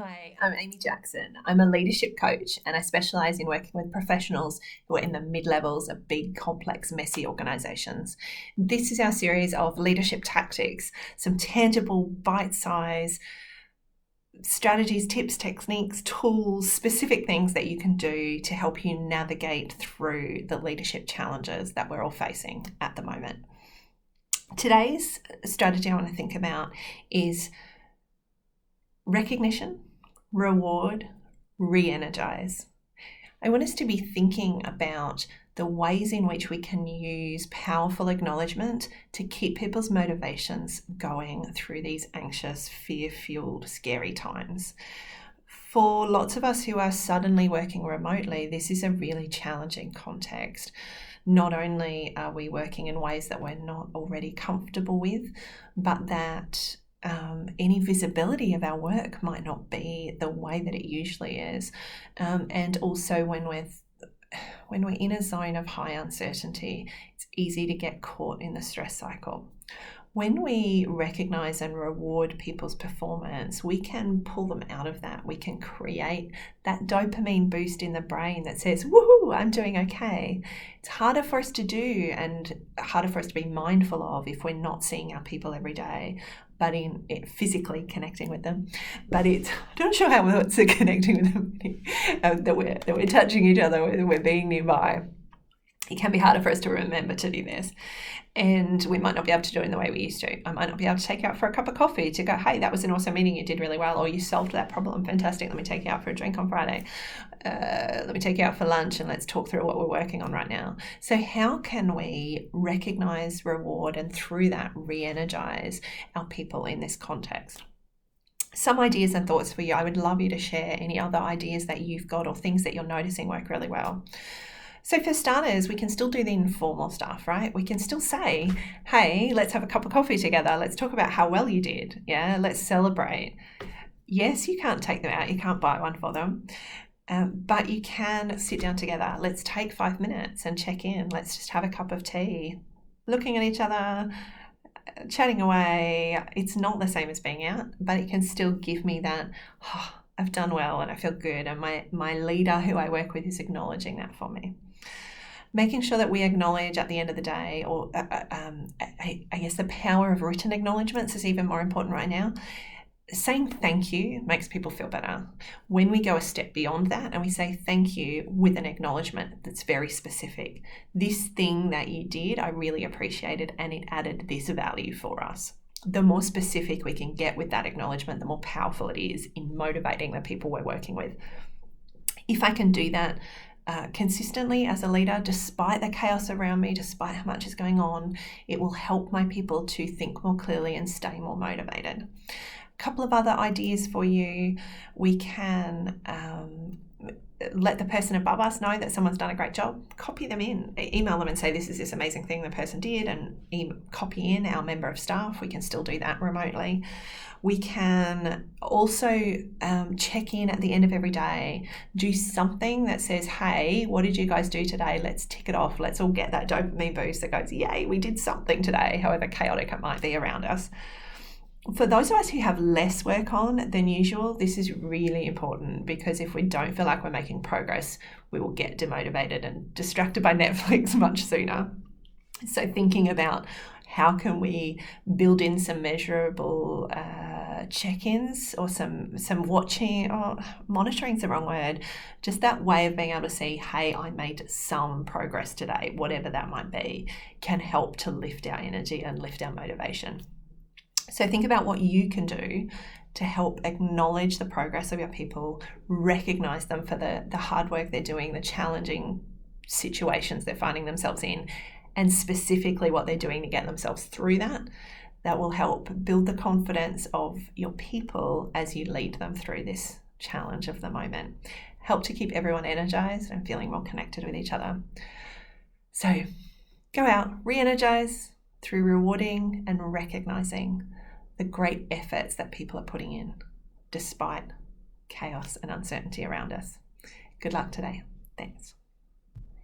Hi, I'm Amy Jackson. I'm a leadership coach and I specialise in working with professionals who are in the mid-levels of big, complex, messy organisations. This is our series of leadership tactics, some tangible, bite-sized strategies, tips, techniques, tools, specific things that you can do to help you navigate through the leadership challenges that we're all facing at the moment. Today's strategy I want to think about is recognition, reward, re-energize. I want us to be thinking about the ways in which we can use powerful acknowledgement to keep people's motivations going through these anxious, fear-fueled, scary times. For lots of us who are suddenly working remotely, this is a really challenging context. Not only are we working in ways that we're not already comfortable with, but that any visibility of our work might not be the way that it usually is. And also when we're in a zone of high uncertainty, it's easy to get caught in the stress cycle. When we recognize and reward people's performance, we can pull them out of that. We can create that dopamine boost in the brain that says, woohoo, I'm doing okay. It's harder for us to do and harder for us to be mindful of if we're not seeing our people every day, but in it, physically connecting with them. But I'm not sure how it's connecting with them, that we're touching each other, we're being nearby. It can be harder for us to remember to do this. And we might not be able to do it in the way we used to. I might not be able to take you out for a cup of coffee to go, hey, that was an awesome meeting, you did really well, or you solved that problem, fantastic, let me take you out for a drink on Friday. Let me take you out for lunch and let's talk through what we're working on right now. So how can we recognize, reward, and through that re-energize our people in this context? Some ideas and thoughts for you. I would love you to share any other ideas that you've got or things that you're noticing work really well. So for starters, we can still do the informal stuff, right? We can still say, hey, let's have a cup of coffee together. Let's talk about how well you did. Yeah, let's celebrate. Yes, you can't take them out. You can't buy one for them. But you can sit down together. Let's take 5 minutes and check in. Let's just have a cup of tea, looking at each other, chatting away. It's not the same as being out, but it can still give me that, I've done well and I feel good. And my leader who I work with is acknowledging that for me. Making sure that we acknowledge at the end of the day, or I guess the power of written acknowledgements is even more important right now. Saying thank you makes people feel better. When we go a step beyond that and we say thank you with an acknowledgement that's very specific. This thing that you did, I really appreciated and it added this value for us. The more specific we can get with that acknowledgement, the more powerful it is in motivating the people we're working with. If I can do that consistently as a leader, despite the chaos around me, despite how much is going on, it will help my people to think more clearly and stay more motivated. A couple of other ideas for you. We can let the person above us know that someone's done a great job. Copy them in, email them and say this is this amazing thing the person did, and copy in our member of staff. We can still do that remotely. We can also check in at the end of every day, do something that says, hey, what did you guys do today? Let's tick it off. Let's all get that dopamine boost that goes, yay, we did something today, however chaotic it might be around us. For those of us who have less work on than usual, this is really important, because if we don't feel like we're making progress, we will get demotivated and distracted by Netflix much sooner. So thinking about how can we build in some measurable check-ins, or some watching, or monitoring's the wrong word, just that way of being able to see, hey, I made some progress today, whatever that might be, can help to lift our energy and lift our motivation. So think about what you can do to help acknowledge the progress of your people, recognize them for the hard work they're doing, the challenging situations they're finding themselves in, and specifically what they're doing to get themselves through that. That will help build the confidence of your people as you lead them through this challenge of the moment. Help to keep everyone energized and feeling more connected with each other. So go out, re-energize through rewarding and recognizing the great efforts that people are putting in despite chaos and uncertainty around us. Good luck today. Thanks.